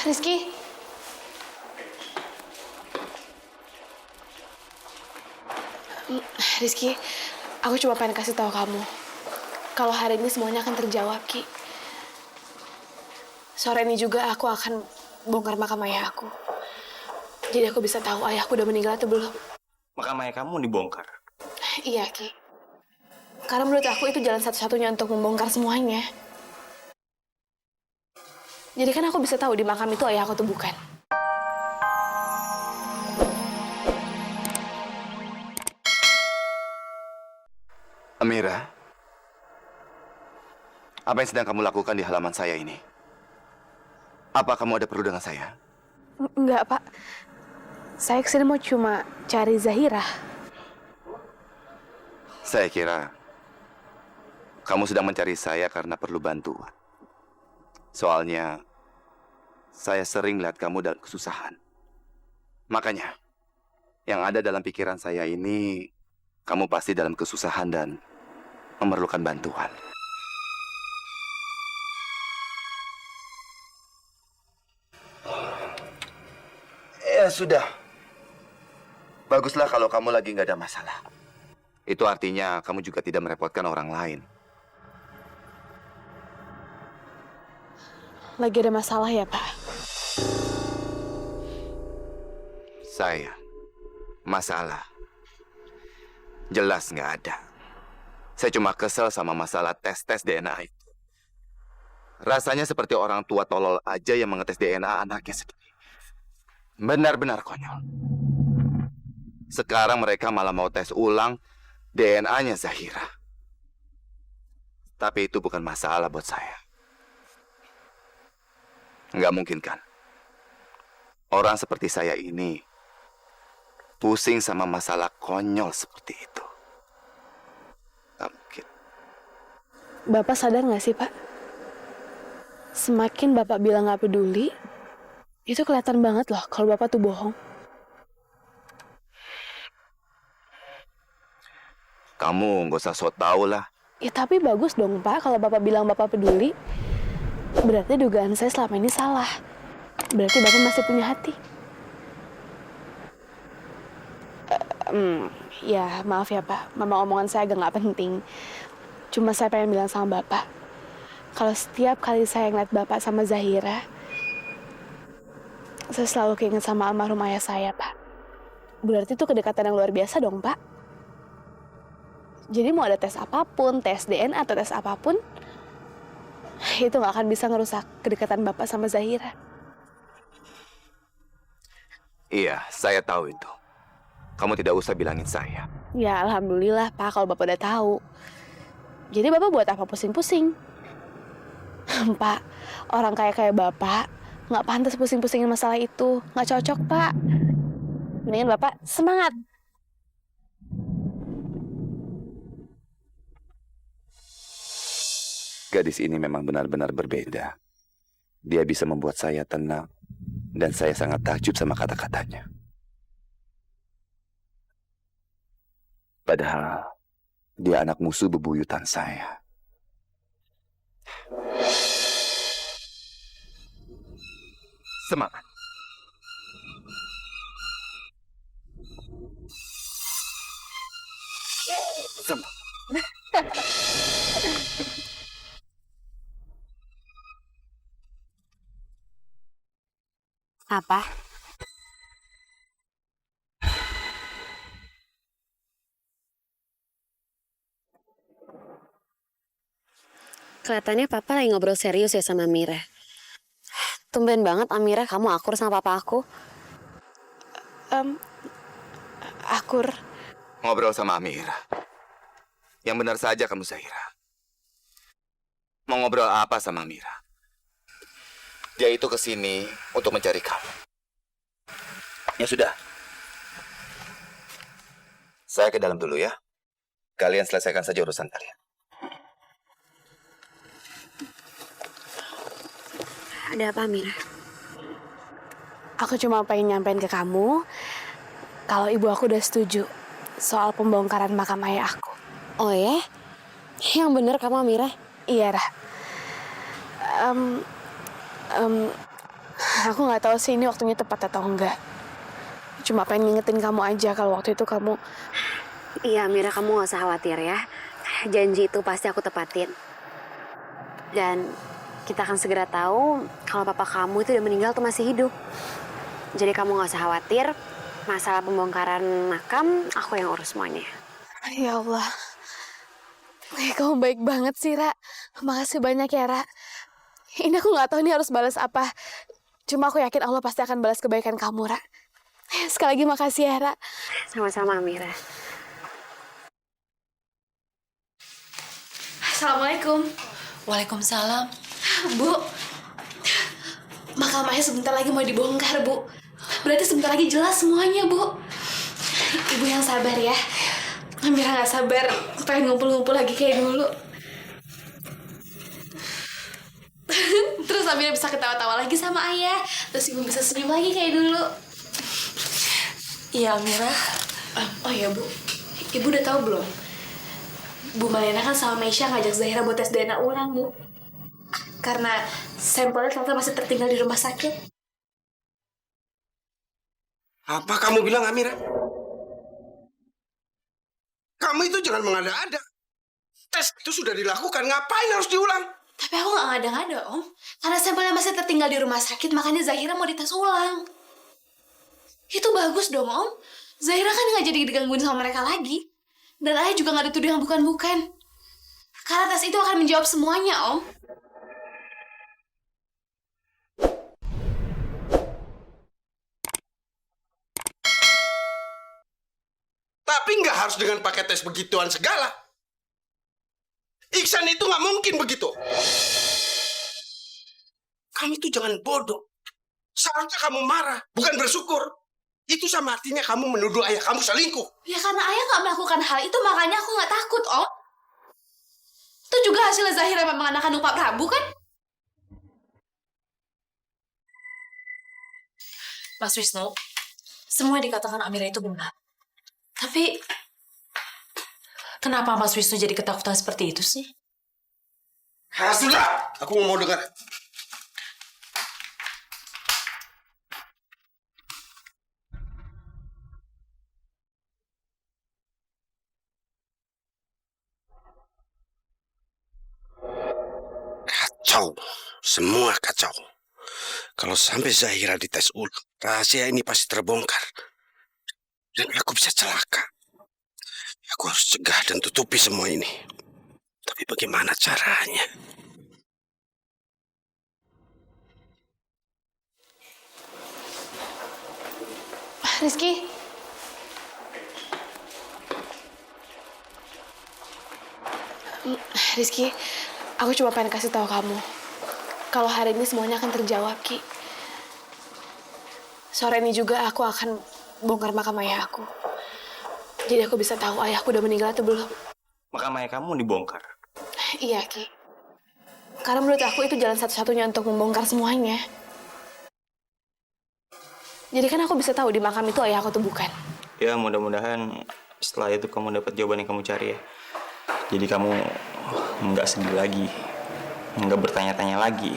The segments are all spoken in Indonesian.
Rizky. Rizky, aku cuma pengen kasih tahu kamu. Kalau hari ini semuanya akan terjawab, Ki. Sore ini juga aku akan bongkar makam ayah aku. Jadi aku bisa tahu ayahku udah meninggal atau belum. Makam ayah kamu dibongkar? Iya, Ki. Karena menurut aku itu jalan satu-satunya untuk membongkar semuanya. Jadi kan aku bisa tahu di makam itu ayah aku tuh bukan. Amira, apa yang sedang kamu lakukan di halaman saya ini? Apa kamu ada perlu dengan saya? Enggak, Pak. Saya kesini mau cuma cari Zahira. Saya kira kamu sedang mencari saya karena perlu bantuan. Soalnya saya sering lihat kamu dalam kesusahan. Makanya, yang ada dalam pikiran saya ini, kamu pasti dalam kesusahan dan memerlukan bantuan. Ya sudah. Baguslah kalau kamu lagi nggak ada masalah. Itu artinya kamu juga tidak merepotkan orang lain. Lagi ada masalah ya, Pak? Saya, masalah. Jelas nggak ada. Saya cuma kesel sama masalah tes DNA itu. Rasanya seperti orang tua tolol aja yang mengetes DNA anaknya sendiri. Benar-benar konyol. Sekarang mereka malah mau tes ulang DNA-nya Zahira. Tapi itu bukan masalah buat saya. Nggak mungkin kan? Orang seperti saya ini pusing sama masalah konyol seperti itu. Nggak mungkin. Bapak sadar nggak sih, Pak? Semakin Bapak bilang nggak peduli, itu kelihatan banget loh kalau Bapak tuh bohong. Kamu nggak usah sok tahu lah. Ya tapi bagus dong, Pak, kalau Bapak bilang Bapak peduli. Berarti dugaan saya selama ini salah. Berarti Bapak masih punya hati. Ya maaf ya, Pak. Memang omongan saya agak nggak penting. Cuma saya pengen bilang sama Bapak, kalau setiap kali saya ngeliat Bapak sama Zahira, saya selalu keinget sama almarhum ayah saya, Pak. Berarti itu kedekatan yang luar biasa dong, Pak. Jadi mau ada tes apapun, tes DNA atau tes apapun, itu nggak akan bisa ngerusak kedekatan Bapak sama Zahira. Iya, saya tahu itu. Kamu tidak usah bilangin saya. Ya alhamdulillah, Pak, kalau Bapak udah tahu. Jadi Bapak buat apa pusing-pusing? Pak, orang kayak Bapak nggak pantas pusing-pusingin masalah itu. Nggak cocok, Pak. Mendingan Bapak semangat. Gadis ini memang benar-benar berbeda. Dia bisa membuat saya tenang, dan saya sangat takjub sama kata-katanya. Padahal dia anak musuh bebuyutan saya. Semangat. Semangat. Apa? Kelihatannya Papa lagi ngobrol serius ya sama Amira. Tumben banget Amira kamu akur sama Papa aku. Akur. Ngobrol sama Amira. Yang benar saja kamu, Zahira. Mau ngobrol apa sama Amira? Dia itu kesini untuk mencari kamu. Ya sudah. Saya ke dalam dulu ya. Kalian selesaikan saja urusan kalian. Ada apa Amira? Aku cuma pengen nyampein ke kamu kalau ibu aku udah setuju soal pembongkaran makam ayah aku. Oh ya? Yang bener kamu Amira? Iya, Ra. Aku nggak tahu sih ini waktunya tepat atau enggak. Cuma pengen ngingetin kamu aja kalau waktu itu kamu... Iya, Amira, kamu gak usah khawatir ya. Janji itu pasti aku tepatin. Dan kita akan segera tahu kalau papa kamu itu udah meninggal atau masih hidup. Jadi kamu gak usah khawatir. Masalah pembongkaran makam, aku yang urus semuanya. Ya Allah. Kamu baik banget sih, Ra. Makasih banyak ya, Ra. Ini aku nggak tahu nih harus balas apa. Cuma aku yakin Allah pasti akan balas kebaikan kamu, Ra. Sekali lagi makasih ya, Ra. Sama-sama, Amira. Assalamualaikum. Waalaikumsalam. Bu, makam ayah sebentar lagi mau dibongkar, Bu. Berarti sebentar lagi jelas semuanya, Bu. Ibu yang sabar ya. Amira nggak sabar, pengen ngumpul-ngumpul lagi kayak dulu. Terus Amira bisa ketawa-tawa lagi sama ayah. Terus ibu bisa senyum lagi kayak dulu. Iya, Amira. Oh iya, Bu. Ibu udah tahu belum? Bu Malena kan sama Meisha ngajak Zahira buat tes DNA ulang, Bu. Karena sampelnya ternyata masih tertinggal di rumah sakit. Apa kamu bilang, Amira? Kamu itu jangan mengada-ada. Tes itu sudah dilakukan, ngapain harus diulang? Tapi aku nggak ngada-ngada, Om. Karena sampelnya masih tertinggal di rumah sakit, makanya Zahira mau dites ulang. Itu bagus dong, Om. Zahira kan nggak jadi digangguin sama mereka lagi. Dan ayah juga nggak dituduh yang bukan-bukan. Karena tes itu akan menjawab semuanya, Om. Tapi nggak harus dengan pakai tes begituan segala. Iksan itu nggak mungkin begitu. Kamu itu jangan bodoh. Seharusnya kamu marah, bukan bersyukur. Itu sama artinya kamu menuduh ayah kamu selingkuh. Ya karena ayah nggak melakukan hal itu, makanya aku nggak takut, Om. Itu juga hasil Zahira memang anak kandung Pak Prabu, kan? Mas Wisnu, semua yang dikatakan Amira itu benar. Tapi, kenapa Mas Wisnu jadi ketakutan seperti itu sih? Sudah, aku nggak mau dengar. Kacau, semua kacau. Kalau sampai Zahira dites ulang, rahasia ini pasti terbongkar. Dan aku bisa celaka. Aku harus cegah dan tutupi semua ini. Tapi bagaimana caranya? Rizky. Rizky, aku cuma pengen kasih tahu kamu. Kalau hari ini semuanya akan terjawab, Ki. Sore ini juga aku akan bongkar makam ayah aku. Jadi aku bisa tahu ayahku udah meninggal atau belum. Makam ayah kamu dibongkar. Iya, Ki. Karena menurut aku itu jalan satu-satunya untuk membongkar semuanya. Jadi kan aku bisa tahu di makam itu ayah aku tuh bukan. Ya mudah-mudahan setelah itu kamu dapat jawaban yang kamu cari ya. Jadi kamu nggak sedih lagi, nggak bertanya-tanya lagi.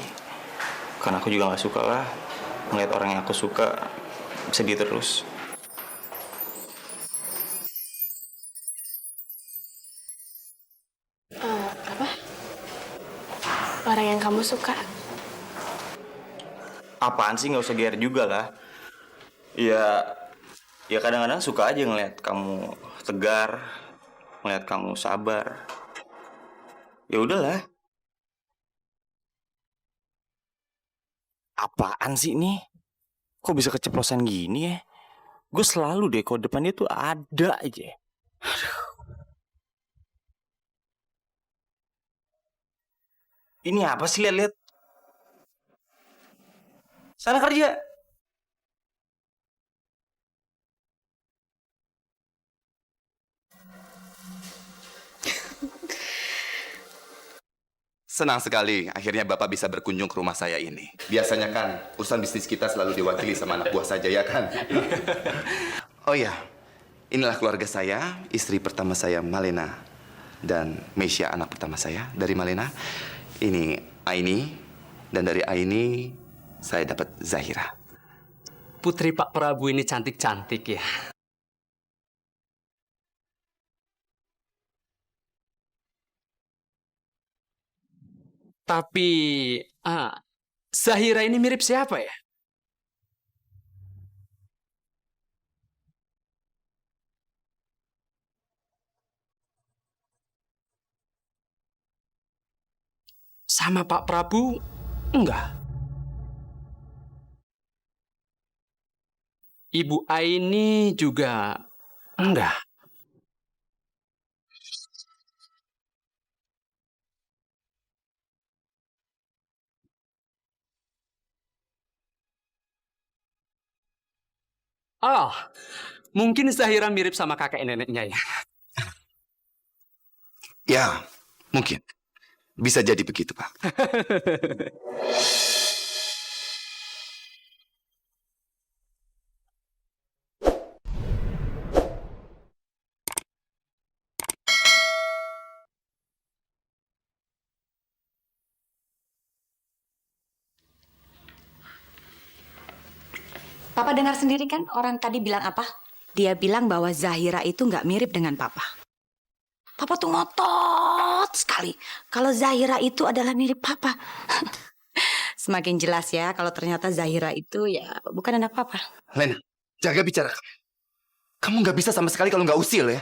Karena aku juga nggak suka lah melihat orang yang aku suka sedih terus. Apa? Orang yang kamu suka? Apaan sih, nggak usah GR juga lah. Ya kadang-kadang suka aja ngeliat kamu tegar, ngeliat kamu sabar. Ya udahlah. Apaan sih ini? Kok bisa keceplosan gini ya? Gue selalu deh kode depannya tuh ada aja. Ini apa sih, lihat-lihat? Sana kerja. Senang sekali akhirnya Bapak bisa berkunjung ke rumah saya ini. Biasanya kan urusan bisnis kita selalu diwakili sama anak buah saja, ya kan? Oh ya, inilah keluarga saya, istri pertama saya Malena dan Meisha anak pertama saya dari Malena. Ini Aini, dan dari Aini saya dapat Zahira. Putri Pak Prabu ini cantik-cantik ya. Tapi Zahira ini mirip siapa ya? Sama Pak Prabu? Enggak. Ibu Aini juga enggak. Oh, mungkin Zahira mirip sama kakek neneknya ya. Ya, mungkin. Bisa jadi begitu, Pak. Papa dengar sendiri kan orang tadi bilang apa? Dia bilang bahwa Zahira itu nggak mirip dengan Papa. Papa tuh ngotot sekali kalau Zahira itu adalah mirip Papa. Semakin jelas ya kalau ternyata Zahira itu ya bukan anak Papa. Lena, jaga bicara kamu. Kamu nggak bisa sama sekali kalau nggak usil ya.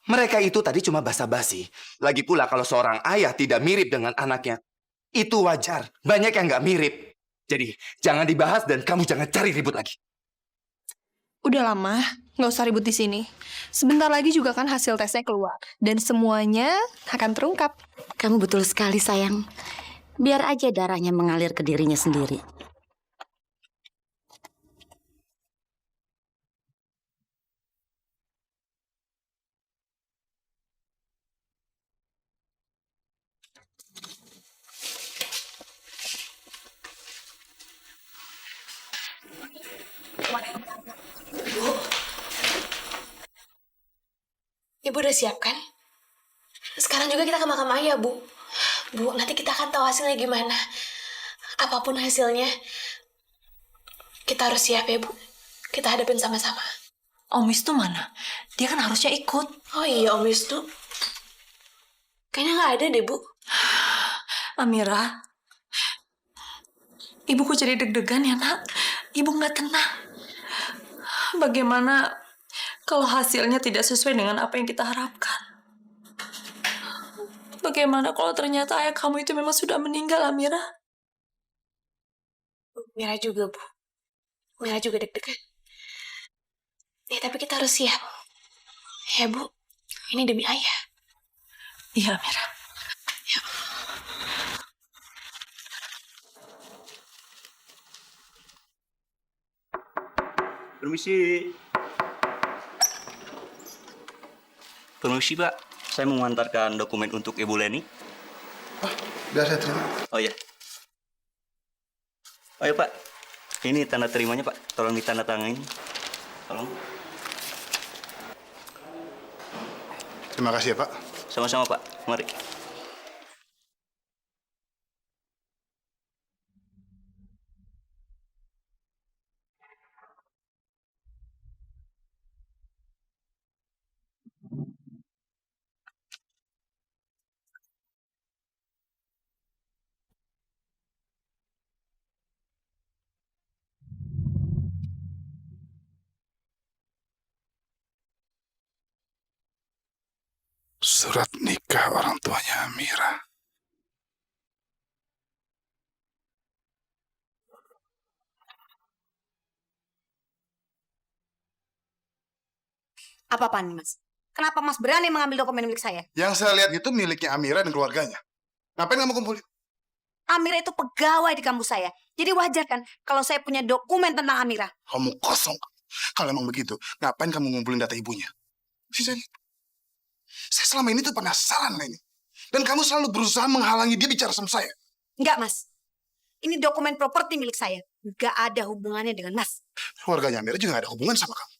Mereka itu tadi cuma basa-basi. Lagi pula kalau seorang ayah tidak mirip dengan anaknya, itu wajar. Banyak yang nggak mirip. Jadi jangan dibahas dan kamu jangan cari ribut lagi. Udah lama, nggak usah ribut di sini. Sebentar lagi juga kan hasil tesnya keluar. Dan semuanya akan terungkap. Kamu betul sekali sayang. Biar aja darahnya mengalir ke dirinya sendiri. Ibu udah siap kan? Sekarang juga kita ke makam ayah, Bu. Bu, nanti kita akan tahu hasilnya gimana. Apapun hasilnya, kita harus siap ya, Bu. Kita hadapin sama-sama. Om Wisnu mana? Dia kan harusnya ikut. Oh iya, Om Wisnu. Kayaknya nggak ada deh, Bu. Amira, ibuku jadi deg-degan ya, Nak. Ibu nggak tenang. Bagaimana kalau hasilnya tidak sesuai dengan apa yang kita harapkan? Bagaimana kalau ternyata ayah kamu itu memang sudah meninggal, Amira? Mira juga, Bu. Mira juga deg-degan. Ya, tapi kita harus siap. Ya, Bu. Ini demi ayah. Iya, Amira. Ya. Permisi. Permisi, Pak. Saya mau mengantarkan dokumen untuk Ibu Leni. Biar saya terima. Oh iya. Oh iya, Pak. Ini tanda terimanya, Pak. Tolong ditandatangani. Tolong. Terima kasih ya, Pak. Sama-sama, Pak. Mari. Surat nikah orang tuanya Amira. Apa-apaan nih, Mas? Kenapa Mas berani mengambil dokumen milik saya? Yang saya lihat itu miliknya Amira dan keluarganya. Ngapain kamu kumpulin? Amira itu pegawai di kampus saya. Jadi wajar kan kalau saya punya dokumen tentang Amira. Kamu kosong. Kalau emang begitu, ngapain kamu ngumpulin data ibunya? Saya selama ini tuh penasaran lah ini. Dan kamu selalu berusaha menghalangi dia bicara sama saya. Enggak, Mas. Ini dokumen properti milik saya. Enggak ada hubungannya dengan Mas. Keluarganya Amira juga gak ada hubungan sama kamu.